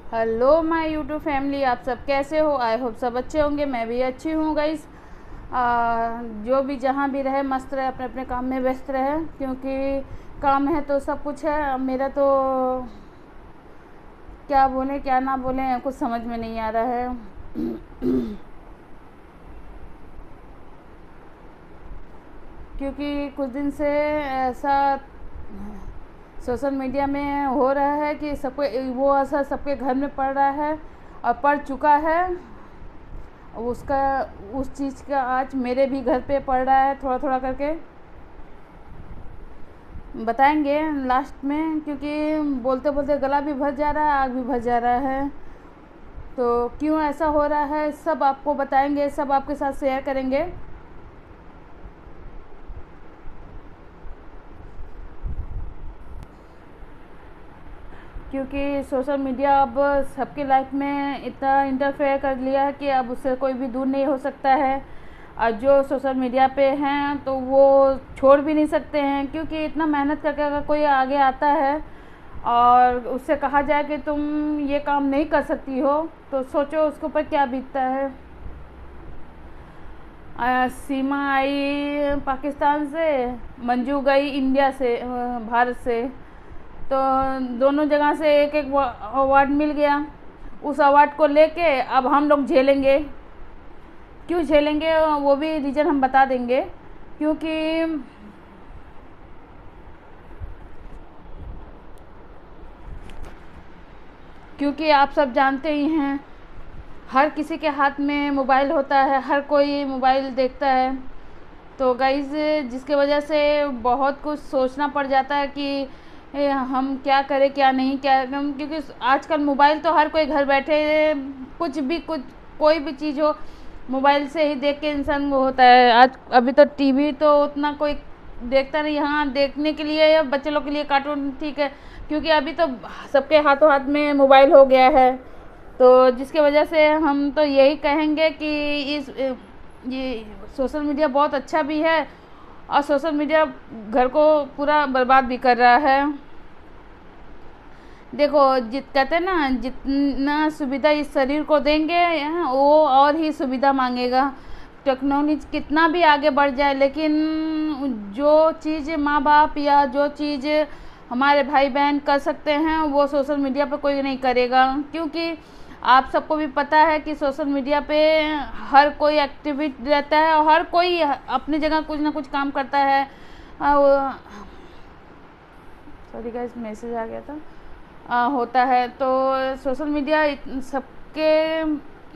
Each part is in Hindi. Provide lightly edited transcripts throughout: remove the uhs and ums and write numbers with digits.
हेलो माय यूट्यूब फैमिली, आप सब कैसे हो। आई होप सब अच्छे होंगे। मैं भी अच्छी हूँ गाइस। जो भी जहाँ भी रहे मस्त रहे, अपने अपने काम में व्यस्त रहे, क्योंकि काम है तो सब कुछ है। अब मेरा तो क्या बोले क्या ना बोले कुछ समझ में नहीं आ रहा है। क्योंकि कुछ दिन से ऐसा सोशल मीडिया में हो रहा है कि सबको वो असर सबके घर में पड़ रहा है और पड़ चुका है। उसका उस चीज़ का आज मेरे भी घर पे पड़ रहा है, थोड़ा थोड़ा करके बताएंगे लास्ट में, क्योंकि बोलते बोलते गला भी भर जा रहा है, आग भी भर जा रहा है। तो क्यों ऐसा हो रहा है सब आपको बताएंगे, सब आपके साथ शेयर करेंगे। क्योंकि सोशल मीडिया अब सबकी लाइफ में इतना इंटरफेयर कर लिया है कि अब उससे कोई भी दूर नहीं हो सकता है। और जो सोशल मीडिया पे हैं तो वो छोड़ भी नहीं सकते हैं, क्योंकि इतना मेहनत करके अगर कोई आगे आता है और उससे कहा जाए कि तुम ये काम नहीं कर सकती हो, तो सोचो उसके ऊपर क्या बीतता है। सीमा आई पाकिस्तान से, मंजू गई इंडिया से, भारत से। तो दोनों जगह से एक एक अवार्ड मिल गया। उस अवार्ड को लेके अब हम लोग झेलेंगे। क्यों झेलेंगे वो भी रीज़न हम बता देंगे। क्योंकि क्योंकि आप सब जानते ही हैं, हर किसी के हाथ में मोबाइल होता है, हर कोई मोबाइल देखता है। तो गाइज़ जिसकी वजह से बहुत कुछ सोचना पड़ जाता है कि हम क्या करें क्या नहीं क्या हम, क्योंकि आजकल मोबाइल तो हर कोई घर बैठे कुछ कोई भी चीज़ हो मोबाइल से ही देख के इंसान वो होता है। आज अभी तो टीवी तो उतना कोई देखता नहीं। हाँ, देखने के लिए या बच्चे लोग के लिए कार्टून ठीक है, क्योंकि अभी तो सबके हाथों हाथ में मोबाइल हो गया है। तो जिसकी वजह से हम तो यही कहेंगे कि इस ये सोशल मीडिया बहुत अच्छा भी है और सोशल मीडिया घर को पूरा बर्बाद भी कर रहा है। देखो, कहते हैं ना, जितना सुविधा इस शरीर को देंगे वो और ही सुविधा मांगेगा। टेक्नोलॉजी कितना भी आगे बढ़ जाए, लेकिन जो चीज़ माँ बाप या जो चीज़ हमारे भाई बहन कर सकते हैं वो सोशल मीडिया पर कोई नहीं करेगा। क्योंकि आप सबको भी पता है कि सोशल मीडिया पे हर कोई एक्टिविटी रहता है और हर कोई अपनी जगह कुछ ना कुछ काम करता है। सॉरी गाइस, मैसेज आ गया था। होता है। तो सोशल मीडिया सबके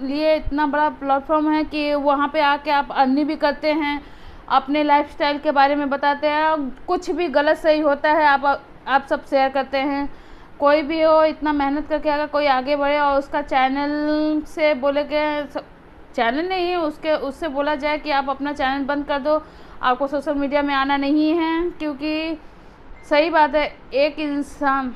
लिए इतना बड़ा प्लेटफॉर्म है कि वहाँ पे आके आप अर्निंग भी करते हैं, अपने लाइफस्टाइल के बारे में बताते हैं, कुछ भी गलत सही होता है आप सब शेयर करते हैं। कोई भी हो, इतना मेहनत करके अगर कोई आगे बढ़े और उसका चैनल से बोले कि चैनल नहीं है उसके, उससे बोला जाए कि आप अपना चैनल बंद कर दो, आपको सोशल मीडिया में आना नहीं है। क्योंकि सही बात है, एक इंसान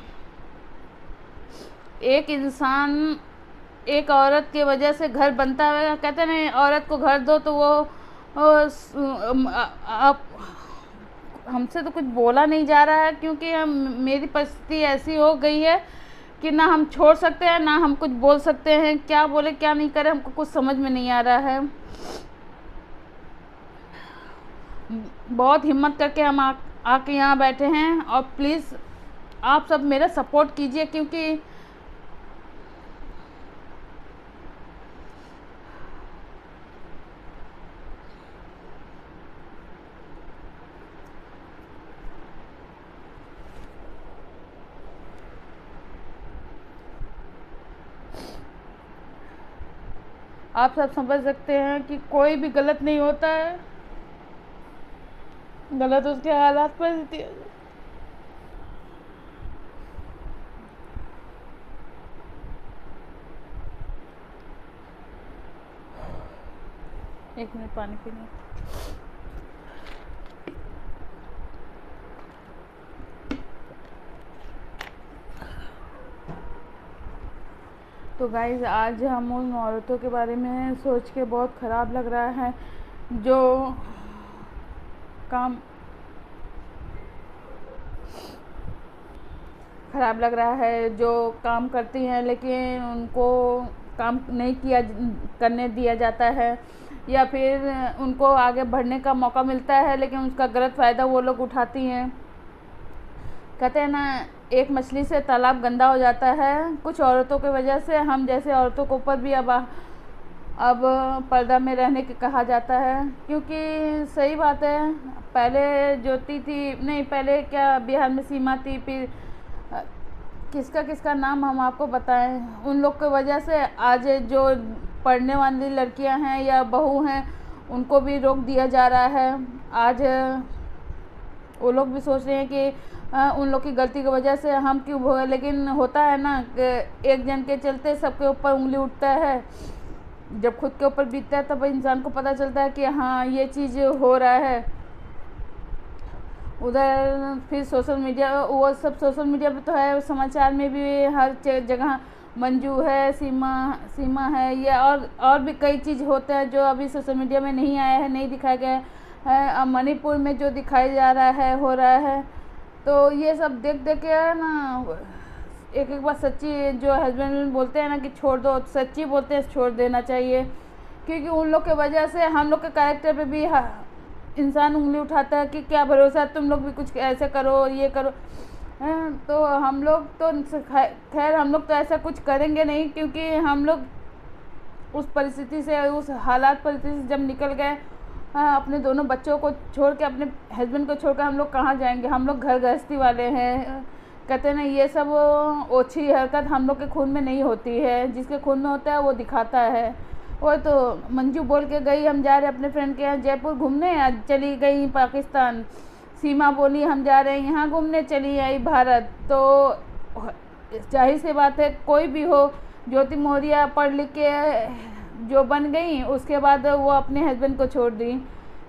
एक औरत की वजह से घर बनता है। कहते हैं औरत को घर दो तो वो आप हमसे तो कुछ बोला नहीं जा रहा है, क्योंकि मेरी परिस्थिति ऐसी हो गई है कि ना हम छोड़ सकते हैं ना हम कुछ बोल सकते हैं। क्या बोले क्या नहीं करें हमको कुछ समझ में नहीं आ रहा है। बहुत हिम्मत करके हम आके यहाँ बैठे हैं और प्लीज़ आप सब मेरा सपोर्ट कीजिए। क्योंकि आप सब समझ सकते हैं कि कोई भी गलत नहीं होता है, गलत उसके हालात परिस्थिति। एक मिनट पानी पीने। तो गाइज़ आज हम उन औरतों के बारे में सोच के बहुत ख़राब लग रहा है जो काम ख़राब लग रहा है। जो काम करती हैं लेकिन उनको काम नहीं किया करने दिया जाता है, या फिर उनको आगे बढ़ने का मौका मिलता है लेकिन उसका गलत फ़ायदा वो लोग उठाती हैं। कहते हैं ना, एक मछली से तालाब गंदा हो जाता है। कुछ औरतों की वजह से हम जैसे औरतों के ऊपर भी अब पर्दा में रहने के कहा जाता है, क्योंकि सही बात है। पहले ज्योति थी, नहीं पहले क्या बिहार में सीमा थी, फिर किसका किसका नाम हम आपको बताएं। उन लोग की वजह से आज जो पढ़ने वाली लड़कियां हैं या बहू हैं उनको भी रोक दिया जा रहा है। आज वो लोग भी सोच रहे हैं कि उन लोग की गलती की वजह से हम क्यों भोगे, लेकिन होता है ना कि एक जन के चलते सबके ऊपर उंगली उठता है। जब खुद के ऊपर बीतता है तब इंसान को पता चलता है कि हाँ ये चीज़ हो रहा है। उधर फिर सोशल मीडिया, वो सब सोशल मीडिया पे तो है, समाचार में भी हर जगह मंजू है, सीमा है, ये और भी कई चीज़ होता है जो अभी सोशल मीडिया में नहीं आया है, नहीं दिखाया गया है। अब मणिपुर में जो दिखाया जा रहा है, हो रहा है, तो ये सब देख देख के ना एक एक बार सच्ची जो हस्बैंड बोलते हैं ना कि छोड़ दो, सच्ची बोलते हैं छोड़ देना चाहिए, क्योंकि उन लोग की वजह से हम लोग के कैरेक्टर पे भी इंसान उंगली उठाता है कि क्या भरोसा, तुम लोग भी कुछ ऐसे करो, ये करो। तो हम लोग तो खैर हम लोग तो ऐसा कुछ करेंगे नहीं, क्योंकि हम लोग उस परिस्थिति से, उस हालात परिस्थिति से जब निकल गए, अपने दोनों बच्चों को छोड़ के, अपने हस्बैंड को छोड़ कर हम लोग कहाँ जाएंगे। हम लोग घर गृहस्थी वाले हैं। कहते हैं ना, ये सब ओछी हरकत हम लोग के खून में नहीं होती है, जिसके खून में होता है वो दिखाता है। वो तो मंजू बोल के गई हम जा रहे अपने फ्रेंड के यहाँ जयपुर घूमने, आज चली गई पाकिस्तान। सीमा बोली हम जा रहे हैं यहाँ घूमने, चली आई भारत। तो जाहिर सी बात है, कोई भी हो, ज्योति मौर्य पढ़ लिख के जो बन गई, उसके बाद वो अपने हस्बैंड को छोड़ दी।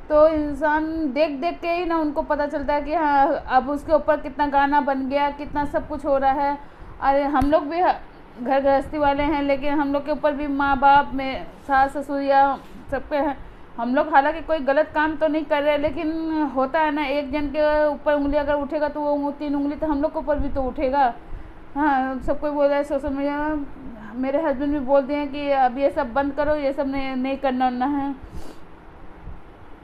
तो इंसान देख देख के ही ना उनको पता चलता है कि हाँ अब उसके ऊपर कितना गाना बन गया, कितना सब कुछ हो रहा है। अरे हम लोग भी घर गृहस्थी वाले हैं, लेकिन हम लोग के ऊपर भी माँ बाप में सास ससुर या सबके हैं। हम लोग हालांकि कोई गलत काम तो नहीं कर रहे, लेकिन होता है ना, एक जन के ऊपर उंगली अगर उठेगा तो वो 3 उंगली तो हम लोग के ऊपर भी तो उठेगा। हाँ, सब कोई बोल रहा है सोशल मीडिया, मेरे हस्बैंड भी बोल दिए हैं कि अब ये सब बंद करो, ये सब नहीं करना है।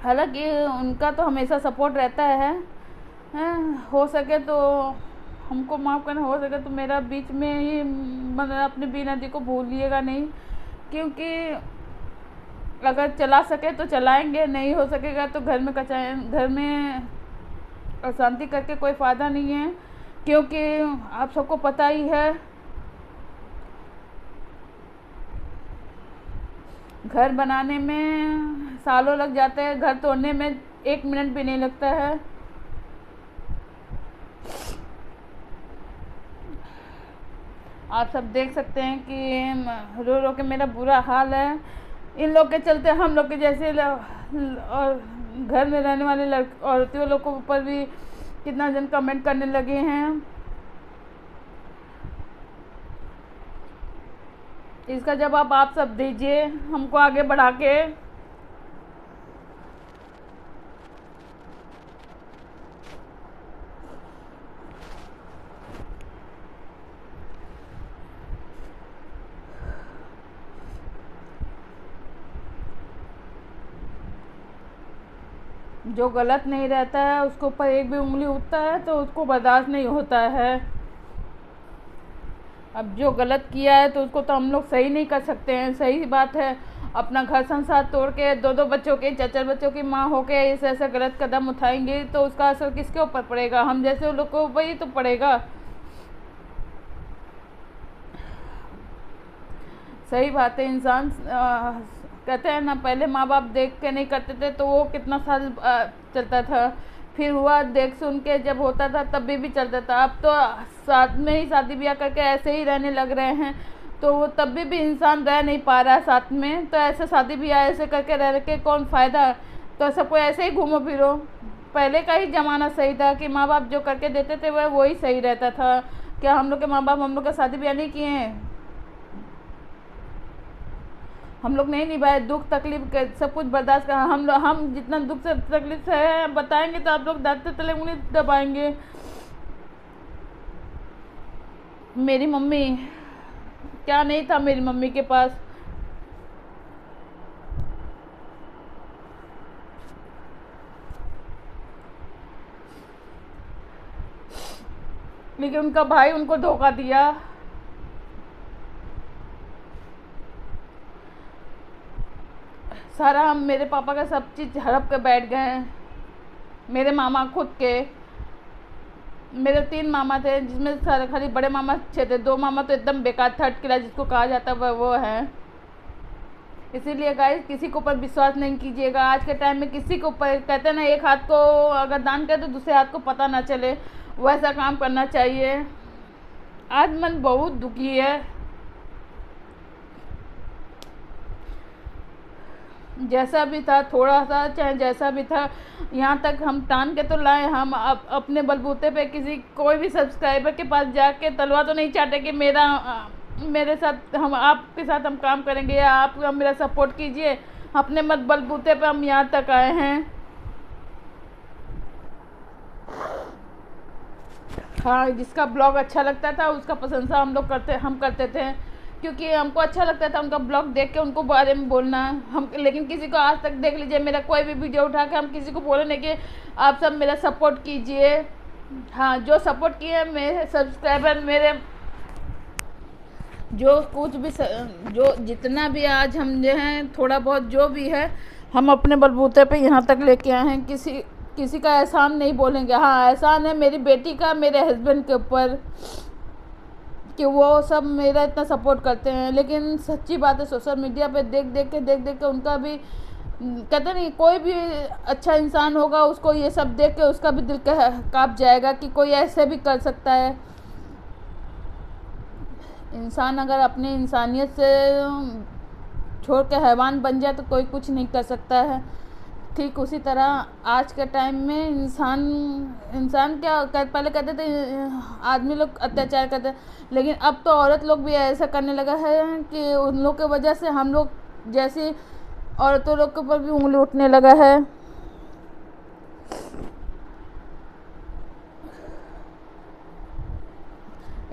हालांकि उनका तो हमेशा सपोर्ट रहता है। हो सके तो हमको माफ़ करना, हो सके तो मेरा बीच में ही मतलब अपनी बीना दी को भूलिएगा नहीं, क्योंकि अगर चला सके तो चलाएंगे, नहीं हो सकेगा तो घर में अशांति करके कोई फ़ायदा नहीं है, क्योंकि आप सबको पता ही है घर बनाने में सालों लग जाते हैं, घर तोड़ने में 1 मिनट भी नहीं लगता है। आप सब देख सकते हैं कि रो रो के मेरा बुरा हाल है। इन लोग के चलते हम लोग के जैसे और घर में रहने वाले औरतों लोग के ऊपर भी कितना जन कमेंट करने लगे हैं। इसका जवाब आप सब दीजिए हमको आगे बढ़ा के। जो गलत नहीं रहता है उसके ऊपर एक भी उंगली उठता है तो उसको बर्दाश्त नहीं होता है। अब जो गलत किया है तो उसको तो हम लोग सही नहीं कर सकते हैं, सही बात है। अपना घर संसार तोड़ के 2-2 बच्चों के, 4-4 बच्चों की माँ होके ऐसे गलत कदम उठाएंगे तो उसका असर किसके ऊपर पड़ेगा? हम जैसे लोग को ऊपर ही तो पड़ेगा। सही बात है। इंसान कहते हैं ना, पहले माँ बाप देख के नहीं करते थे तो वो कितना साल चलता था, फिर हुआ देख सुन के जब होता था तब भी चलता था। अब तो साथ में ही शादी ब्याह करके ऐसे ही रहने लग रहे हैं, तो वो तब भी इंसान रह नहीं पा रहा है साथ में। तो ऐसे शादी ब्याह ऐसे करके रह के कौन फ़ायदा? तो सबको ऐसे ही घूमो फिरो। पहले का ही ज़माना सही था कि माँ बाप जो करके देते थे वही सही रहता था। क्या हम लोग के माँ बाप हम लोग का शादी ब्याह नहीं किए हैं? हम लोग नहीं निभाए, दुख तकलीफ सब कुछ बर्दाश्त कर। हम जितना दुख से तकलीफ से है बताएंगे तो आप लोग दांत तले उंगली दबाएंगे। मेरी मम्मी, क्या नहीं था मेरी मम्मी के पास। लेकिन उनका भाई उनको धोखा दिया। सारा हम मेरे पापा का सब चीज़ हड़प के बैठ गए। मेरे मामा खुद के, मेरे 3 मामा थे, जिसमें सारे खाली बड़े मामा अच्छे थे, 2 मामा तो एकदम बेकार, थर्ड क्लास जिसको कहा जाता है वो है। इसीलिए गाइस किसी के ऊपर विश्वास नहीं कीजिएगा। आज के टाइम में किसी के ऊपर, कहते हैं ना, एक हाथ को अगर दान करे तो दूसरे हाथ को पता ना चले, वैसा काम करना चाहिए। आज मन बहुत दुखी है। जैसा भी था, थोड़ा सा चाहे जैसा भी था, यहाँ तक हम तान के तो लाए। हम अपने बलबूते पे किसी कोई भी सब्सक्राइबर के पास जाके तलवा तो नहीं चाहते कि मेरे साथ हम आपके साथ हम काम करेंगे या आप मेरा सपोर्ट कीजिए। अपने मत बलबूते पे हम यहाँ तक आए हैं। हाँ, जिसका ब्लॉग अच्छा लगता था उसका प्रशंसा हम करते थे, क्योंकि हमको अच्छा लगता था उनका ब्लॉग देख के उनको बारे में बोलना। हम लेकिन किसी को आज तक देख लीजिए, मेरा कोई भी वीडियो उठा के हम किसी को बोले नहीं कि आप सब मेरा सपोर्ट कीजिए। हाँ, जो सपोर्ट किए मेरे सब्सक्राइबर, मेरे जो कुछ भी जो जितना भी आज हम जो हैं, थोड़ा बहुत जो भी है, हम अपने बलबूते पे यहाँ तक लेके आए हैं। किसी का एहसान नहीं बोलेंगे। हाँ, एहसान है मेरी बेटी का, मेरे हस्बैंड के ऊपर, कि वो सब मेरा इतना सपोर्ट करते हैं। लेकिन सच्ची बात है, सोशल मीडिया पे देख देख के उनका भी, कहते नहीं, कोई भी अच्छा इंसान होगा उसको ये सब देख के उसका भी दिल कांप जाएगा कि कोई ऐसे भी कर सकता है। इंसान अगर अपनी इंसानियत से छोड़ के हैवान बन जाए तो कोई कुछ नहीं कर सकता है। ठीक उसी तरह आज के टाइम में इंसान क्या पहले कहते थे आदमी लोग अत्याचार करते, लेकिन अब तो औरत लोग भी ऐसा करने लगा है कि उन लोग की वजह से हम लोग जैसे औरतों लोग के ऊपर भी उंगली उठने लगा है।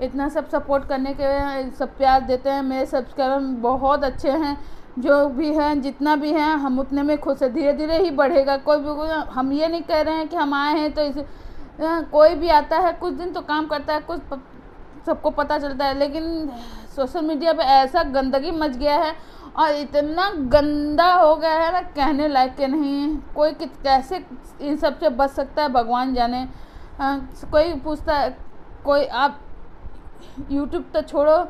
इतना सब सपोर्ट करने के, सब प्यार देते हैं। मेरे सब्सक्राइबर बहुत अच्छे हैं, जो भी हैं, जितना भी हैं, हम उतने में खुश है। धीरे धीरे ही बढ़ेगा। हम ये नहीं कह रहे हैं कि हम आए हैं तो इसे, कोई भी आता है कुछ दिन तो काम करता है, कुछ सबको पता चलता है। लेकिन सोशल मीडिया पे ऐसा गंदगी मच गया है और इतना गंदा हो गया है ना, कहने लायक के नहीं। कोई कैसे इन सब से बच सकता है भगवान जाने। कोई पूछता है, कोई आप यूट्यूब तो छोड़ो,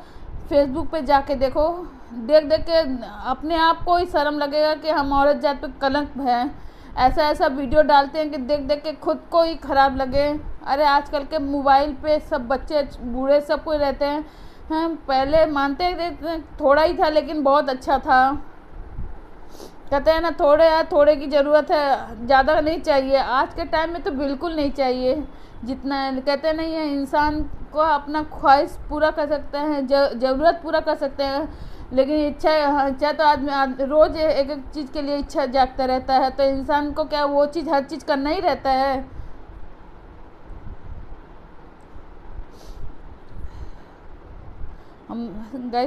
फेसबुक पे जाके देखो, देख देख के अपने आप को ही शर्म लगेगा कि हम औरत जात पे कलंक है। ऐसा वीडियो डालते हैं कि देख देख के खुद को ही ख़राब लगे। अरे आजकल के मोबाइल पे सब बच्चे बूढ़े सब कोई रहते हैं। हम पहले मानते थे थोड़ा ही था लेकिन बहुत अच्छा था। कहते हैं ना, थोड़े की ज़रूरत है, ज़्यादा नहीं चाहिए। आज के टाइम में तो बिल्कुल नहीं चाहिए। जितना कहते नहीं है, इंसान को अपना ख्वाहिश पूरा कर सकते हैं, ज़रूरत पूरा कर सकते हैं, लेकिन इच्छा तो आदमी रोज़ एक एक चीज़ के लिए इच्छा जागता रहता है। तो इंसान को क्या वो चीज़ हर चीज़ करना ही रहता है।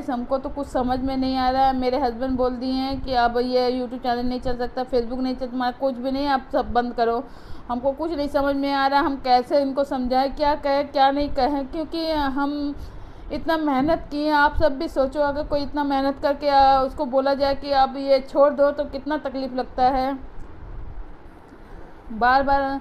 हमको तो कुछ समझ में नहीं आ रहा है। मेरे हस्बैंड बोल दिए हैं कि अब ये यूट्यूब चैनल नहीं चल सकता, फेसबुक नहीं चल, तुम्हारा कुछ भी नहीं, आप सब बंद करो। हमको कुछ नहीं समझ में आ रहा, हम कैसे इनको समझाएं, क्या कहें क्या नहीं कहें, क्योंकि हम इतना मेहनत किए। आप सब भी सोचो, अगर कोई इतना मेहनत करके उसको बोला जाए कि अब ये छोड़ दो तो कितना तकलीफ़ लगता है। बार बार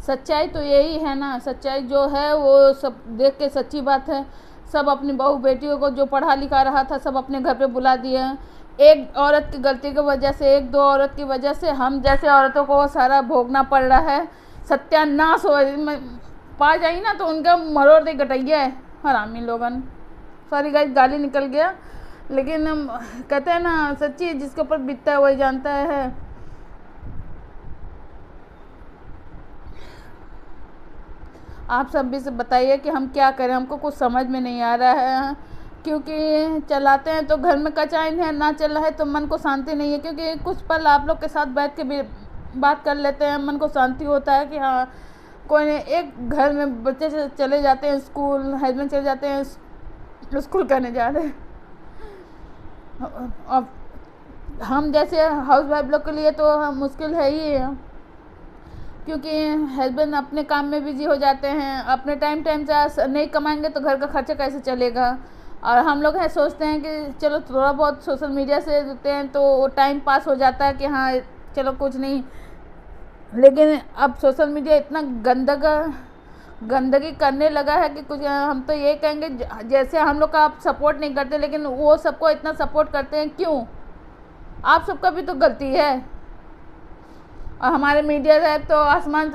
सच्चाई तो यही है ना, सच्चाई जो है वो सब देख के सच्ची बात है। सब अपनी बहू बेटियों को जो पढ़ा लिखा रहा था सब अपने घर पे बुला दिया। एक औरत की गलती की वजह से, एक दो औरत की वजह से हम जैसे औरतों को सारा भोगना पड़ रहा है। सत्यानाश हो पा जाई ना तो उनका मरोड़ दे गटैया है हरामी लोगन। सॉरी गाइस, गाली निकल गया, लेकिन हम कहते हैं ना, सच्ची जिसके ऊपर बीतता है वही जानता है। आप सब भी से बताइए कि हम क्या करें, हमको कुछ समझ में नहीं आ रहा है। क्योंकि चलाते हैं तो घर में कचाइन है, ना चल रहा है तो मन को शांति नहीं है। क्योंकि कुछ पल आप लोग के साथ बैठ के भी बात कर लेते हैं, मन को शांति होता है कि हाँ कोई नहीं, एक घर में बच्चे चले जाते हैं स्कूल, हस्बैंड चले जाते हैं स्कूल करने जा रहे हैं। अब हम जैसे हाउस वाइफ लोग के लिए तो मुश्किल है ही है, क्योंकि हस्बैंड अपने काम में बिजी हो जाते हैं, अपने टाइम से नहीं कमाएंगे तो घर का खर्चा कैसे चलेगा। और हम लोग सोचते हैं कि चलो थोड़ा बहुत सोशल मीडिया से जुड़ते हैं तो टाइम पास हो जाता है कि हाँ चलो कुछ नहीं, लेकिन अब सोशल मीडिया इतना गंदगी करने लगा है कि कुछ, हम तो ये कहेंगे जैसे हम लोग का आप सपोर्ट नहीं करते, लेकिन वो सबको इतना सपोर्ट करते हैं क्यों? आप सबका भी तो गलती है। और हमारे मीडिया है तो आसमान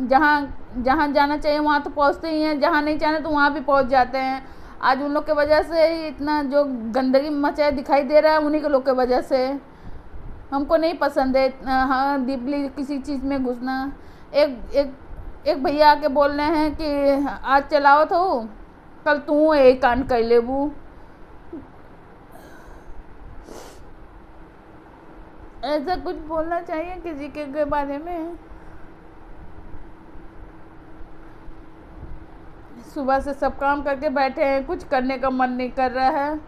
जहाँ जाना चाहिए वहाँ तो पहुँचते ही हैं, जहाँ नहीं जाना तो वहाँ भी पहुँच जाते हैं। आज उन लोग के वजह से ही इतना जो गंदगी मचा दिखाई दे रहा है, उन्हीं के लोग के वजह से। हमको नहीं पसंद है हाँ डीपली किसी चीज़ में घुसना। एक भैया आके बोल रहे हैं कि आज चलाओ तो कल तू एक कांड कर लेबू। ऐसा कुछ बोलना चाहिए किसी के बारे में। सुबह से सब काम करके बैठे हैं, कुछ करने का मन नहीं कर रहा है।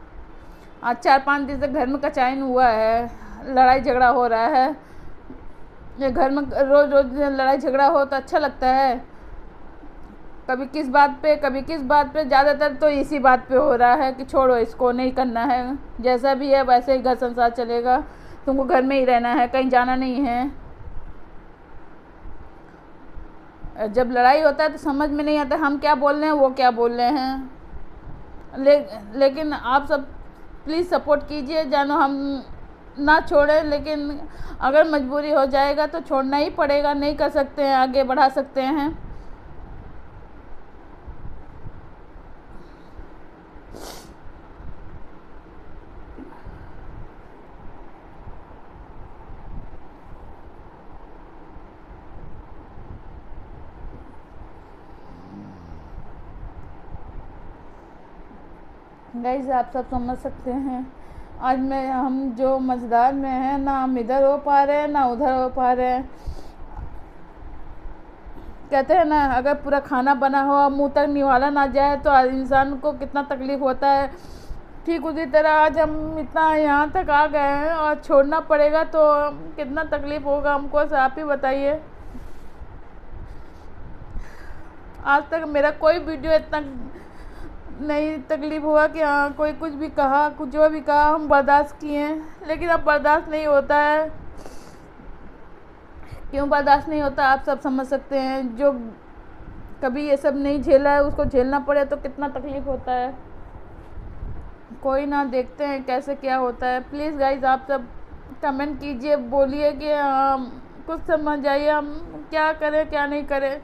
आज 4-5 दिन से घर में कचाइन हुआ है, लड़ाई झगड़ा हो रहा है। ये घर में रोज़ रोज़ लड़ाई झगड़ा हो तो अच्छा लगता है? कभी किस बात पे कभी किस बात पे, ज़्यादातर तो इसी बात पे हो रहा है कि छोड़ो इसको, नहीं करना है, जैसा भी है वैसे ही घर संसार चलेगा, तुमको घर में ही रहना है, कहीं जाना नहीं है। जब लड़ाई होता है तो समझ में नहीं आता हम क्या बोल रहे हैं, वो क्या बोल रहे हैं। लेकिन आप सब प्लीज़ सपोर्ट कीजिए, जानो हम ना छोड़ें, लेकिन अगर मजबूरी हो जाएगा तो छोड़ना ही पड़ेगा, नहीं कर सकते हैं, आगे बढ़ा सकते हैं। गाइस आप सब समझ सकते हैं, आज में हम जो मझदार में हैं, ना हम इधर हो पा रहे हैं ना उधर हो पा रहे हैं। कहते हैं ना, अगर पूरा खाना बना हुआ मुंह तक निवाला ना जाए तो इंसान को कितना तकलीफ़ होता है। ठीक उसी तरह आज हम इतना यहाँ तक आ गए हैं और छोड़ना पड़ेगा तो कितना तकलीफ़ होगा हमको, आप ही बताइए। आज तक मेरा कोई वीडियो इतना नहीं तकलीफ़ हुआ कि हाँ कोई कुछ भी कहा, कुछ जो भी कहा हम बर्दाश्त किए हैं, लेकिन अब बर्दाश्त नहीं होता है। क्यों बर्दाश्त नहीं होता आप सब समझ सकते हैं। जो कभी ये सब नहीं झेला है उसको झेलना पड़े तो कितना तकलीफ़ होता है। कोई ना, देखते हैं कैसे क्या होता है। प्लीज़ गाइज आप सब कमेंट कीजिए, बोलिए कि कुछ समझ आइए, हम क्या करें क्या नहीं करें।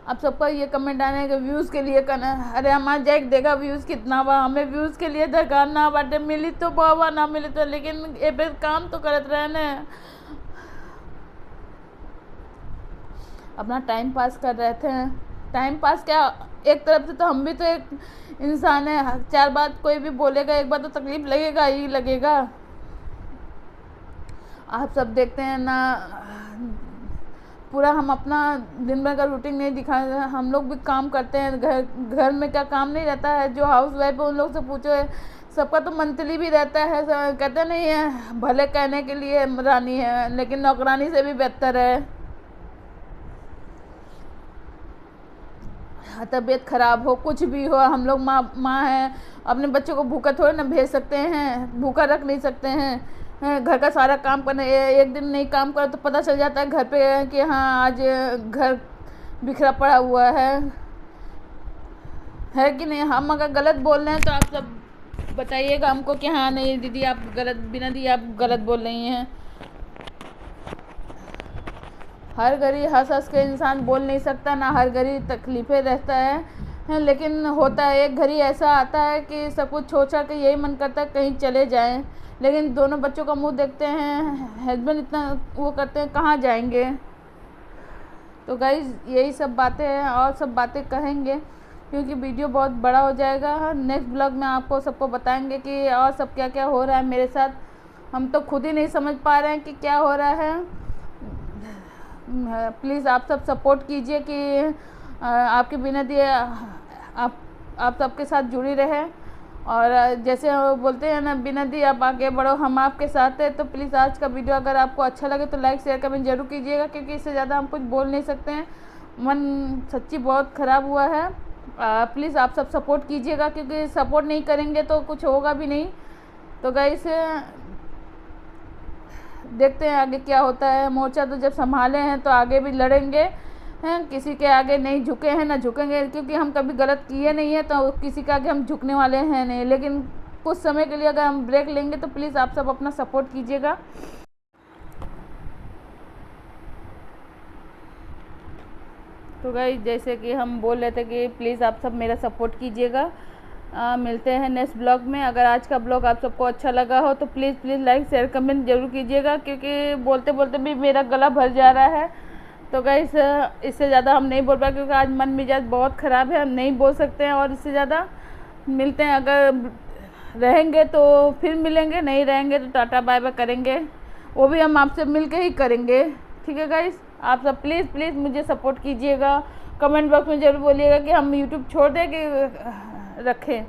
आप सबका ये कमेंट आने के व्यूज़ के लिए करना। अरे हमारा जैक देखा व्यूज़ कितना बा, हमें व्यूज़ के लिए दरकार ना बाटे, मिली तो बाबा ना मिली तो, लेकिन ए पे काम तो करत रहे न, अपना टाइम पास कर रहे थे। टाइम पास क्या, एक तरफ से तो हम भी तो एक इंसान है, 4 बात कोई भी बोलेगा, एक बार तो तकलीफ़ लगेगा ही लगेगा। आप सब देखते हैं ना, पूरा हम अपना दिन भर का रूटीन नहीं दिखा, हम लोग भी काम करते हैं। घर में क्या काम नहीं रहता है? जो हाउस वाइफ है उन लोग से पूछो, सबका तो मंथली भी रहता है। कहते नहीं है भले कहने के लिए रानी है, लेकिन नौकरानी से भी बेहतर है। तबीयत ख़राब हो, कुछ भी हो, हम लोग माँ हैं, अपने बच्चों को भूखा थोड़े ना भेज सकते हैं, भूखा रख नहीं सकते हैं। घर का सारा काम करना, एक दिन नहीं काम करो तो पता चल जाता है घर पे कि हाँ आज घर बिखरा पड़ा हुआ है कि नहीं। हम अगर गलत बोल रहे हैं तो आप सब बताइएगा हमको कि हाँ नहीं दीदी आप गलत, बिना दी आप गलत बोल रही हैं। हर घड़ी हंस हंस के इंसान बोल नहीं सकता, ना हर घड़ी तकलीफ़ें रहता है, लेकिन होता है एक घड़ी ऐसा आता है कि सब कुछ छोड़ छाड़ के यही मन करता है कहीं चले जाएं, लेकिन दोनों बच्चों का मुंह देखते हैं, हस्बैंड इतना वो करते हैं, कहाँ जाएंगे। तो गाइस यही सब बातें हैं और सब बातें कहेंगे, क्योंकि वीडियो बहुत बड़ा हो जाएगा। नेक्स्ट ब्लॉग में आपको सबको बताएंगे कि और सब क्या क्या हो रहा है मेरे साथ। हम तो खुद ही नहीं समझ पा रहे हैं कि क्या हो रहा है। प्लीज़ आप सब सपोर्ट कीजिए कि आपके बिना दिए आप सबके साथ जुड़ी रहे। और जैसे बोलते हैं ना, बिना दिए आप आगे बढ़ो, हम आपके साथ हैं। तो प्लीज़ आज का वीडियो अगर आपको अच्छा लगे तो लाइक शेयर कमेंट जरूर कीजिएगा, क्योंकि इससे ज़्यादा हम कुछ बोल नहीं सकते हैं। मन सच्ची बहुत ख़राब हुआ है। प्लीज़ आप सब सपोर्ट कीजिएगा, क्योंकि सपोर्ट नहीं करेंगे तो कुछ होगा भी नहीं। तो गाइस देखते हैं आगे क्या होता है। मोर्चा तो जब संभाले हैं तो आगे भी लड़ेंगे हैं, किसी के आगे नहीं झुके हैं ना झुकेंगे, क्योंकि हम कभी गलत किए नहीं है तो किसी के आगे हम झुकने वाले हैं नहीं। लेकिन कुछ समय के लिए अगर हम ब्रेक लेंगे तो प्लीज़ आप सब अपना सपोर्ट कीजिएगा। तो गाइस जैसे कि हम बोल रहे थे कि प्लीज़ आप सब मेरा सपोर्ट कीजिएगा। मिलते हैं नेक्स्ट ब्लॉग में। अगर आज का ब्लॉग आप सबको अच्छा लगा हो तो प्लीज़ लाइक शेयर कमेंट जरूर कीजिएगा, क्योंकि बोलते बोलते भी मेरा गला भर जा रहा है। तो गाइस इससे ज़्यादा हम नहीं बोल पाए, क्योंकि आज मन मिजाज बहुत ख़राब है, हम नहीं बोल सकते हैं और इससे ज़्यादा। मिलते हैं, अगर रहेंगे तो फिर मिलेंगे, नहीं रहेंगे तो टाटा बाय बाय करेंगे। वो भी हम आपसे मिल के ही करेंगे, ठीक है गाइस। आप सब प्लीज़ मुझे सपोर्ट कीजिएगा। कमेंट बॉक्स में ज़रूर बोलिएगा कि हम यूट्यूब छोड़ दें कि रखें।